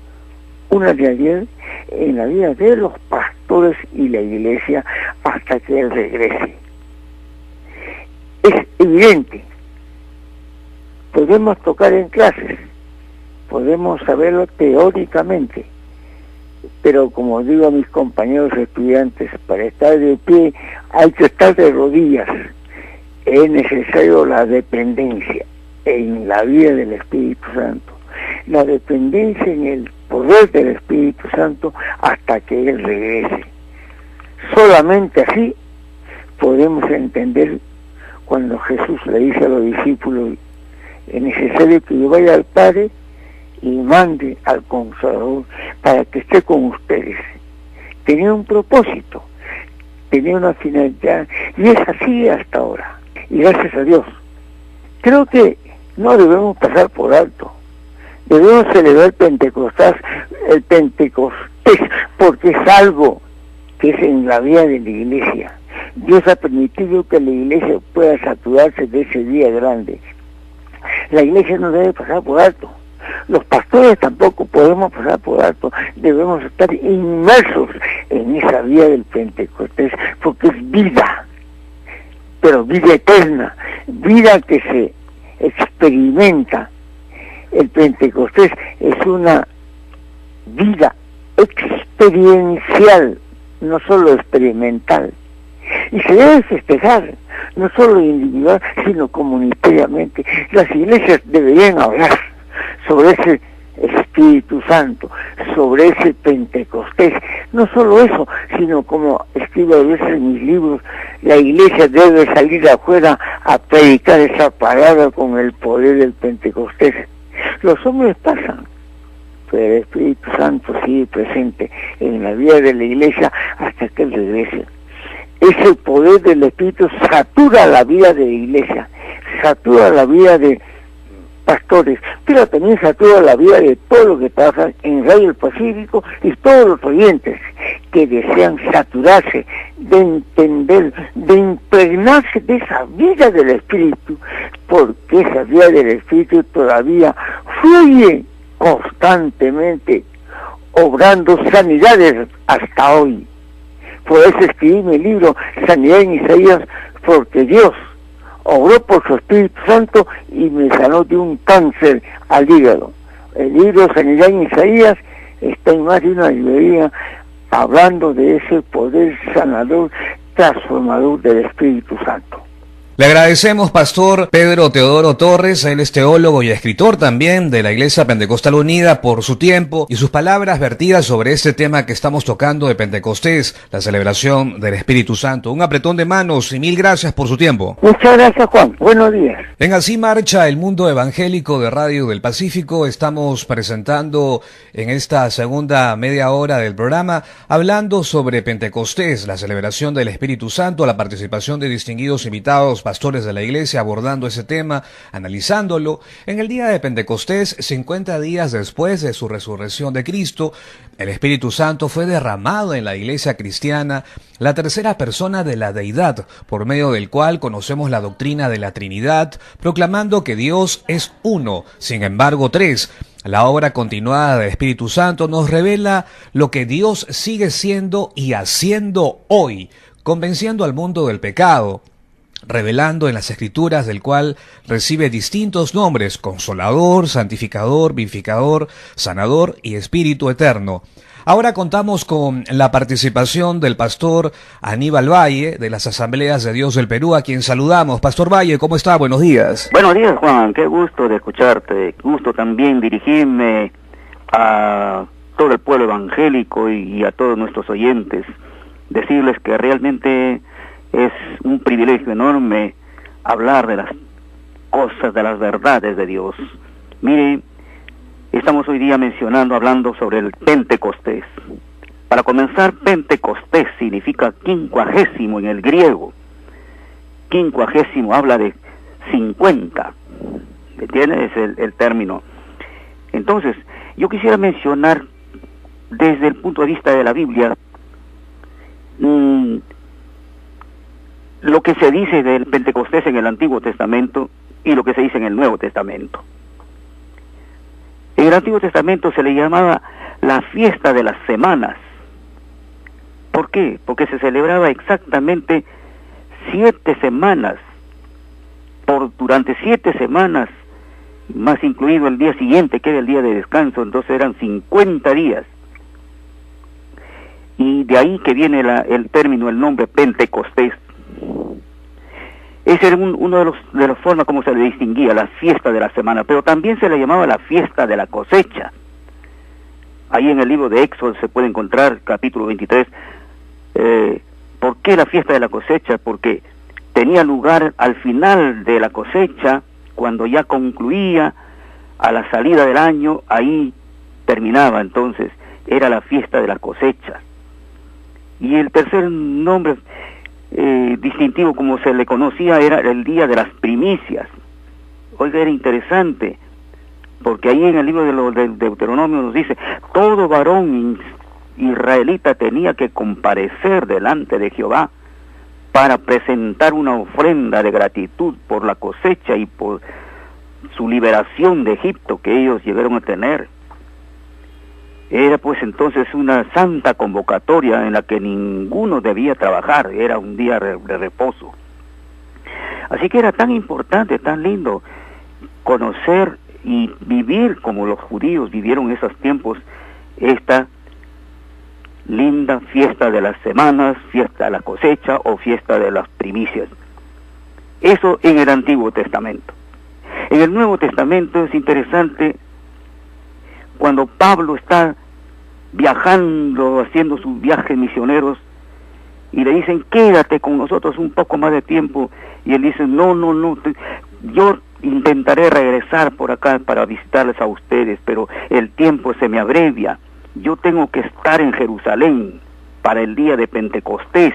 una realidad en la vida de los pastores y la iglesia hasta que Él regrese. Es evidente, podemos tocar en clases, podemos saberlo teóricamente, pero como digo a mis compañeros estudiantes, para estar de pie hay que estar de rodillas, es necesario la dependencia en la vida del Espíritu Santo, la dependencia en el poder del Espíritu Santo hasta que Él regrese. Solamente así podemos entender cuando Jesús le dice a los discípulos: es necesario que yo vaya al Padre y mande al Consolador para que esté con ustedes. Tenía un propósito, tenía una finalidad, y es así hasta ahora. Y gracias a Dios, creo que no debemos pasar por alto. Debemos celebrar el Pentecostés, porque es algo que es en la vida de la iglesia. Dios ha permitido que la iglesia pueda saturarse de ese día grande. La iglesia no debe pasar por alto. Los pastores tampoco podemos pasar por alto. Debemos estar inmersos en esa vida del Pentecostés, porque es vida, pero vida eterna, vida que se experimenta. El Pentecostés es una vida experiencial, no solo experimental, y se debe festejar, no solo individual, sino comunitariamente. Las iglesias deberían hablar sobre ese Espíritu Santo, sobre ese Pentecostés. No solo eso, sino como escribo a veces en mis libros, la iglesia debe salir afuera a predicar esa palabra con el poder del Pentecostés. Los hombres pasan, pero el Espíritu Santo sigue presente en la vida de la iglesia hasta que Él regrese. Ese poder del Espíritu satura la vida de la iglesia, satura la vida de pastores, pero también satura la vida de todos los que trabajan en Radio del Pacífico y todos los oyentes que desean saturarse, de entender, de impregnarse de esa vida del Espíritu, porque esa vida del Espíritu todavía fluye constantemente, obrando sanidades hasta hoy. Por eso escribí mi libro Sanidad en Isaías, porque Dios obró por su Espíritu Santo y me sanó de un cáncer al hígado. El libro Sanidad en Isaías está en más de una librería, hablando de ese poder sanador, transformador del Espíritu Santo. Le agradecemos, Pastor Pedro Teodoro Torres, él es teólogo y escritor también de la Iglesia Pentecostal Unida, por su tiempo y sus palabras vertidas sobre este tema que estamos tocando de Pentecostés, la celebración del Espíritu Santo. Un apretón de manos y mil gracias por su tiempo. Muchas gracias, Juan. Buenos días. En Así Marcha el Mundo Evangélico de Radio del Pacífico, estamos presentando en esta segunda media hora del programa, hablando sobre Pentecostés, la celebración del Espíritu Santo, la participación de distinguidos invitados, pastores de la iglesia, abordando ese tema, analizándolo. En el día de Pentecostés, 50 días después de su resurrección de Cristo, el Espíritu Santo fue derramado en la iglesia cristiana, la tercera persona de la deidad, por medio del cual conocemos la doctrina de la Trinidad, proclamando que Dios es uno, sin embargo tres. La obra continuada del Espíritu Santo nos revela lo que Dios sigue siendo y haciendo hoy, convenciendo al mundo del pecado, revelando en las Escrituras, del cual recibe distintos nombres: Consolador, Santificador, Vivificador, Sanador y Espíritu Eterno. Ahora contamos con la participación del pastor Aníbal Valle, de las Asambleas de Dios del Perú, a quien saludamos. Pastor Valle, ¿cómo está? Buenos días. Buenos días, Juan. Qué gusto de escucharte. Gusto también dirigirme a todo el pueblo evangélico y a todos nuestros oyentes. Decirles que realmente es un privilegio enorme hablar de las cosas, de las verdades de Dios. Mire, estamos hoy día hablando sobre el Pentecostés. Para comenzar, Pentecostés significa quincuagésimo en el griego. Quincuagésimo habla de 50. ¿Entiendes? Es el término. Entonces, yo quisiera mencionar desde el punto de vista de la Biblia lo que se dice del Pentecostés en el Antiguo Testamento y lo que se dice en el Nuevo Testamento. En el Antiguo Testamento se le llamaba la fiesta de las semanas. ¿Por qué? Porque se celebraba exactamente 7 semanas, durante 7 semanas, más incluido el día siguiente, que era el día de descanso, entonces eran 50 días. Y de ahí que viene el término, el nombre Pentecostés. Es Esa era una de las formas como se le distinguía, la fiesta de la semana, pero también se le llamaba la fiesta de la cosecha. Ahí en el libro de Éxodo se puede encontrar, capítulo 23, ¿por qué la fiesta de la cosecha? Porque tenía lugar al final de la cosecha, cuando ya concluía, a la salida del año, ahí terminaba, entonces era la fiesta de la cosecha. Y el tercer nombre distintivo, como se le conocía, era el día de las primicias. Oiga, era interesante, porque ahí en el libro del Deuteronomio nos dice, todo varón israelita tenía que comparecer delante de Jehová para presentar una ofrenda de gratitud por la cosecha y por su liberación de Egipto que ellos llegaron a tener. Era pues entonces una santa convocatoria en la que ninguno debía trabajar, era un día de reposo. Así que era tan importante, tan lindo conocer y vivir como los judíos vivieron esos tiempos, esta linda fiesta de las semanas, fiesta de la cosecha o fiesta de las primicias. Eso en el Antiguo Testamento. En el Nuevo Testamento es interesante cuando Pablo está viajando, haciendo sus viajes misioneros, y le dicen, quédate con nosotros un poco más de tiempo, y él dice, no, yo intentaré regresar por acá para visitarles a ustedes, pero el tiempo se me abrevia, yo tengo que estar en Jerusalén para el día de Pentecostés,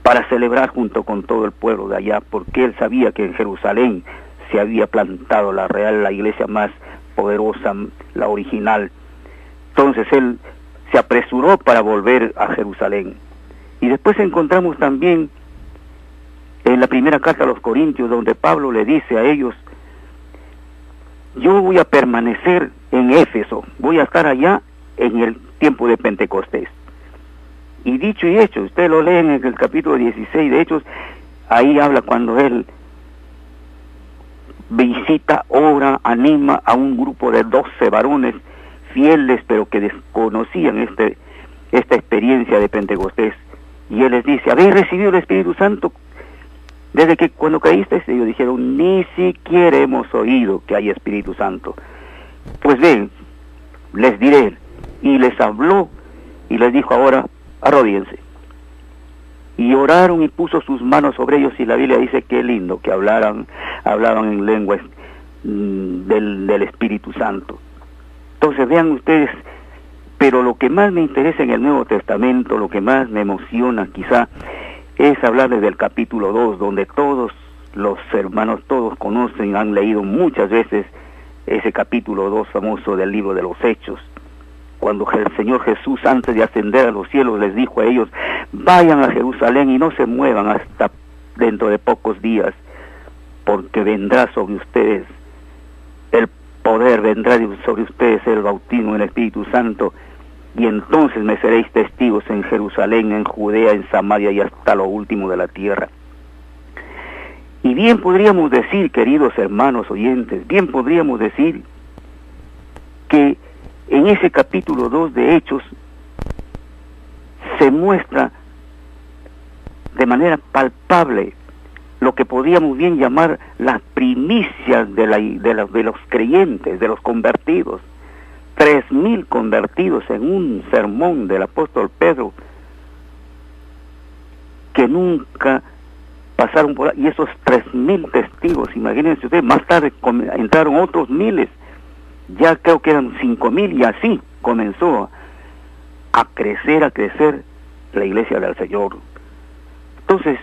para celebrar junto con todo el pueblo de allá, porque él sabía que en Jerusalén se había plantado la iglesia más poderosa, la original. Entonces él se apresuró para volver a Jerusalén. Y después encontramos también en la primera carta a los Corintios, donde Pablo le dice a ellos, yo voy a permanecer en Éfeso, voy a estar allá en el tiempo de Pentecostés. Y dicho y hecho, ustedes lo leen en el capítulo 16 de Hechos, ahí habla cuando él visita, ora, anima a un grupo de 12 varones fieles, pero que desconocían esta experiencia de Pentecostés. Y él les dice, ¿habéis recibido el Espíritu Santo desde que cuando caísteis? Ellos dijeron, ni siquiera hemos oído que hay Espíritu Santo. Pues ven, les diré. Y les habló y les dijo, ahora arrodíllense. Y oraron y puso sus manos sobre ellos, y la Biblia dice que lindo que hablaban en lenguas del Espíritu Santo. Entonces vean ustedes, pero lo que más me interesa en el Nuevo Testamento, lo que más me emociona quizá, es hablarles del capítulo 2, donde todos los hermanos, todos conocen, han leído muchas veces ese capítulo 2 famoso del libro de los Hechos, cuando el Señor Jesús, antes de ascender a los cielos, les dijo a ellos, vayan a Jerusalén y no se muevan hasta dentro de pocos días, porque vendrá sobre ustedes el poder, vendrá sobre ustedes el bautismo en el Espíritu Santo, y entonces me seréis testigos en Jerusalén, en Judea, en Samaria y hasta lo último de la tierra. Y bien podríamos decir, queridos hermanos oyentes, bien podríamos decir que en ese capítulo 2 de Hechos se muestra de manera palpable lo que podríamos bien llamar las primicias de los creyentes, de los convertidos. 3,000 convertidos en un sermón del apóstol Pedro que nunca pasaron por ahí, y esos 3,000 testigos, imagínense ustedes, más tarde entraron otros miles, ya creo que eran 5,000, y así comenzó a crecer la iglesia del Señor. Entonces,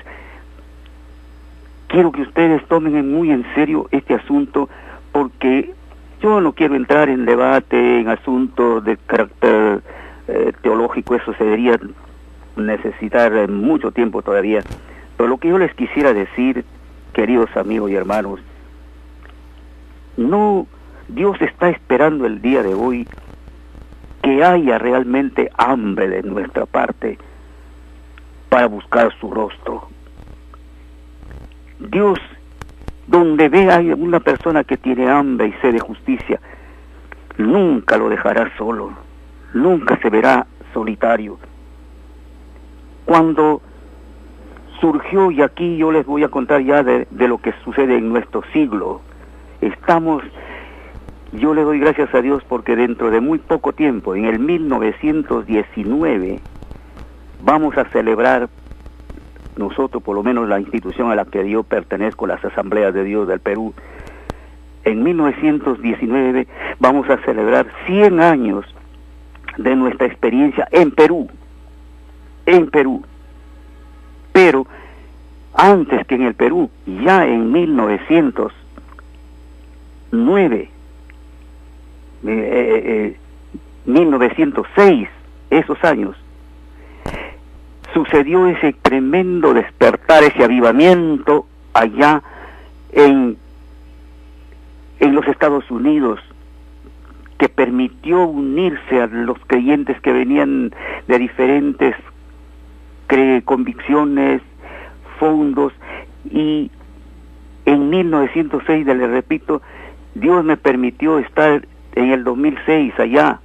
quiero que ustedes tomen muy en serio este asunto, porque yo no quiero entrar en debate, en asuntos de carácter teológico, eso se debería necesitar mucho tiempo todavía. Pero lo que yo les quisiera decir, queridos amigos y hermanos, Dios está esperando el día de hoy que haya realmente hambre de nuestra parte para buscar su rostro. Dios, donde ve a una persona que tiene hambre y sed de justicia, nunca lo dejará solo, nunca se verá solitario. Cuando surgió, y aquí yo les voy a contar ya de lo que sucede en nuestro siglo. Yo le doy gracias a Dios porque dentro de muy poco tiempo, en el 1919, vamos a celebrar, nosotros, por lo menos la institución a la que yo pertenezco, las Asambleas de Dios del Perú, en 1919 vamos a celebrar 100 años de nuestra experiencia en Perú. Pero antes que en el Perú, ya en 1906, esos años, sucedió ese tremendo despertar, ese avivamiento allá en los Estados Unidos, que permitió unirse a los creyentes que venían de diferentes convicciones, fondos, y en 1906, le repito, Dios me permitió estar en el 2006 allá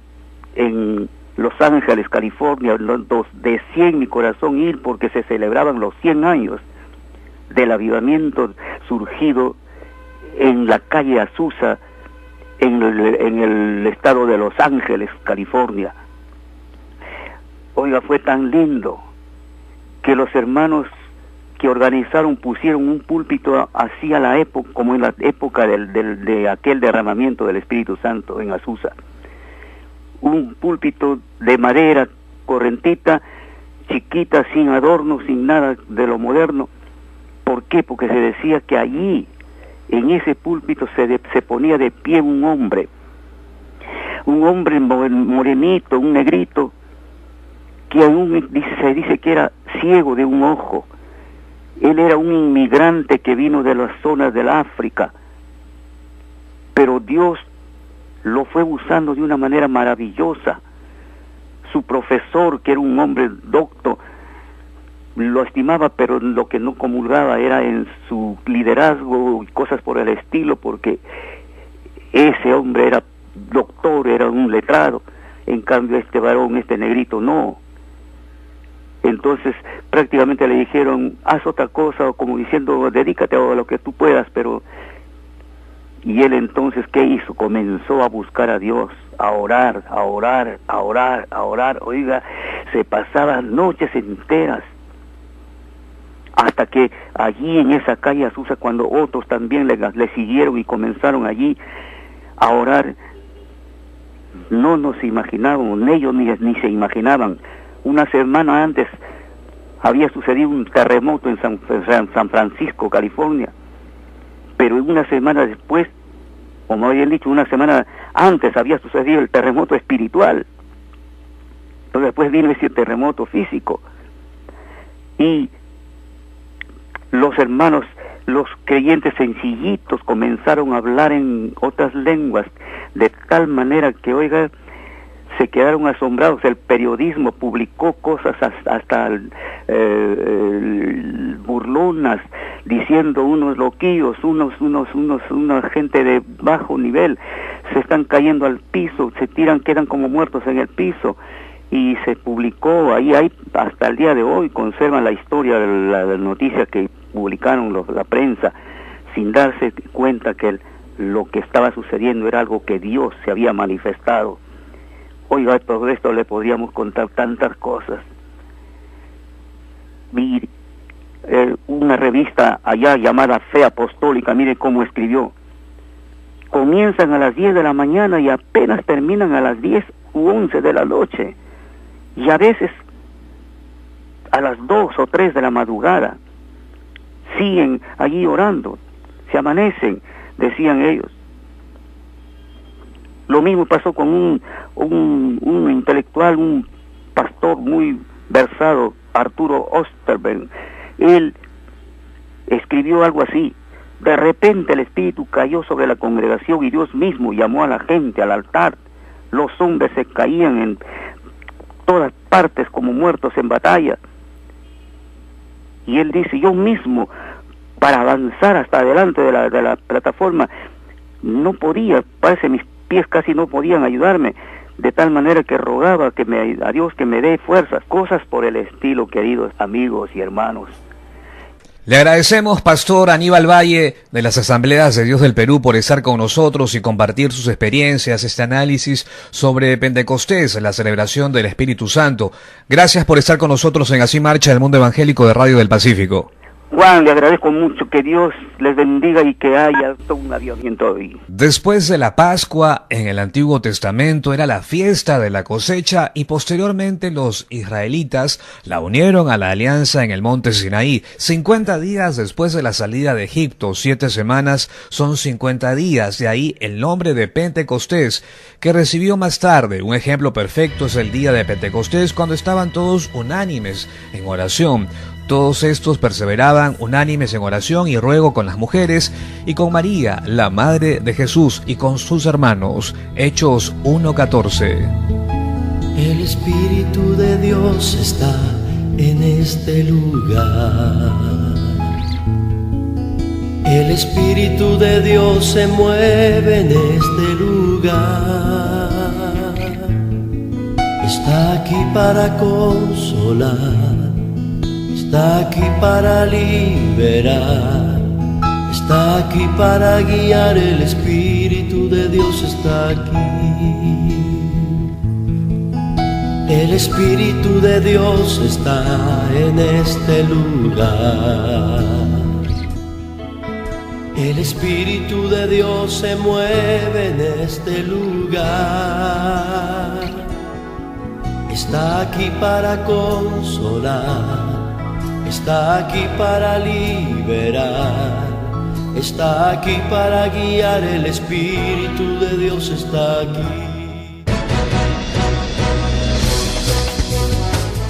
en Los Ángeles, California, donde decía en mi corazón ir porque se celebraban los 100 años del avivamiento surgido en la calle Azusa, en el estado de Los Ángeles, California. Oiga, fue tan lindo que los hermanos que organizaron pusieron un púlpito así a la época, como en la época de aquel derramamiento del Espíritu Santo en Azusa. Un púlpito de madera, correntita, chiquita, sin adorno, sin nada de lo moderno. ¿Por qué? Porque se decía que allí, en ese púlpito, se ponía de pie un hombre morenito, un negrito, que aún se dice que era ciego de un ojo. Él era un inmigrante que vino de las zonas del África, pero Dios lo fue usando de una manera maravillosa. Su profesor, que era un hombre docto, lo estimaba, pero lo que no comulgaba era en su liderazgo y cosas por el estilo, porque ese hombre era doctor, era un letrado. En cambio este varón, este negrito, no. Entonces prácticamente le dijeron, haz otra cosa, o como diciendo, dedícate a lo que tú puedas, pero... Y él entonces, ¿qué hizo? Comenzó a buscar a Dios, a orar. Oiga, se pasaban noches enteras, hasta que allí en esa calle Azusa, cuando otros también le siguieron y comenzaron allí a orar, no nos imaginábamos, ellos ni se imaginaban. Una semana antes había sucedido un terremoto en San Francisco, California, pero una semana después, como habían dicho, una semana antes había sucedido el terremoto espiritual. Entonces después vino ese terremoto físico, y los hermanos, los creyentes sencillitos, comenzaron a hablar en otras lenguas, de tal manera que, oiga, se quedaron asombrados. El periodismo publicó cosas hasta burlonas, diciendo unos loquillos, una gente de bajo nivel, se están cayendo al piso, se tiran, quedan como muertos en el piso. Y se publicó, ahí hay, hasta el día de hoy, conservan la historia de la noticia que publicaron la prensa, sin darse cuenta que lo que estaba sucediendo era algo que Dios se había manifestado. Oiga, todo esto le podríamos contar tantas cosas. Mire, una revista allá llamada Fe Apostólica, mire cómo escribió: comienzan a las 10 de la mañana y apenas terminan a las 10 u 11 de la noche, y a veces a las 2 o 3 de la madrugada siguen allí orando, se amanecen, decían ellos. Lo mismo pasó con un intelectual, un pastor muy versado, Arturo Osterberg. Él escribió algo así: de repente el Espíritu cayó sobre la congregación y Dios mismo llamó a la gente al altar. Los hombres se caían en todas partes como muertos en batalla. Y él dice, yo mismo, para avanzar hasta adelante de la plataforma, no podía, parece mis pies casi no podían ayudarme, de tal manera que rogaba a Dios que me dé fuerzas, cosas por el estilo, queridos amigos y hermanos. Le agradecemos, Pastor Aníbal Valle, de las Asambleas de Dios del Perú, por estar con nosotros y compartir sus experiencias, este análisis sobre Pentecostés, la celebración del Espíritu Santo. Gracias por estar con nosotros en Así Marcha el Mundo Evangélico de Radio del Pacífico. Juan, le agradezco mucho, que Dios les bendiga y que haya todo un avivamiento hoy. Después de la Pascua, en el Antiguo Testamento era la fiesta de la cosecha y posteriormente los israelitas la unieron a la alianza en el monte Sinaí. 50 días después de la salida de Egipto, 7 semanas son 50 días, de ahí el nombre de Pentecostés, que recibió más tarde. Un ejemplo perfecto es el día de Pentecostés, cuando estaban todos unánimes en oración. Todos estos perseveraban unánimes en oración y ruego con las mujeres y con María, la Madre de Jesús, y con sus hermanos. Hechos 1:14. El Espíritu de Dios está en este lugar. El Espíritu de Dios se mueve en este lugar. Está aquí para consolar. Está aquí para liberar, está aquí para guiar, el Espíritu de Dios está aquí. El Espíritu de Dios está en este lugar. El Espíritu de Dios se mueve en este lugar. Está aquí para consolar. Está aquí para liberar, está aquí para guiar, el Espíritu de Dios está aquí.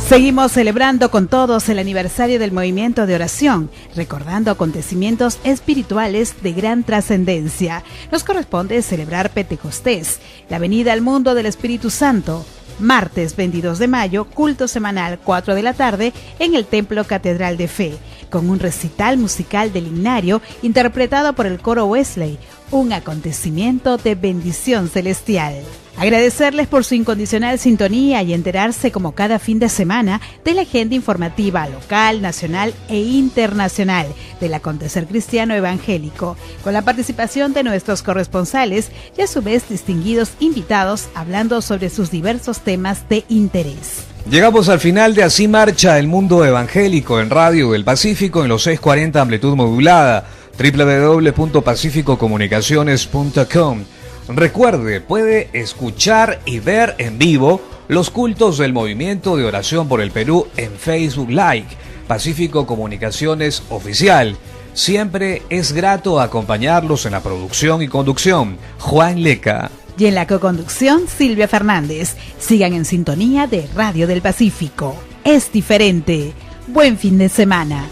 Seguimos celebrando con todos el aniversario del movimiento de oración, recordando acontecimientos espirituales de gran trascendencia. Nos corresponde celebrar Pentecostés, la venida al mundo del Espíritu Santo. Martes 22 de mayo, culto semanal 4 de la tarde en el Templo Catedral de Fe, con un recital musical del himnario interpretado por el coro Wesley, un acontecimiento de bendición celestial. Agradecerles por su incondicional sintonía y enterarse como cada fin de semana de la agenda informativa local, nacional e internacional del acontecer cristiano evangélico, con la participación de nuestros corresponsales y a su vez distinguidos invitados hablando sobre sus diversos temas de interés. Llegamos al final de Así Marcha el Mundo Evangélico en Radio del Pacífico en los 640 amplitud modulada, www.pacificocomunicaciones.com. Recuerde, puede escuchar y ver en vivo los cultos del Movimiento de Oración por el Perú en Facebook Live, Pacífico Comunicaciones Oficial. Siempre es grato acompañarlos en la producción y conducción. Juan Leca. Y en la coconducción, Silvia Fernández. Sigan en sintonía de Radio del Pacífico. Es diferente. Buen fin de semana.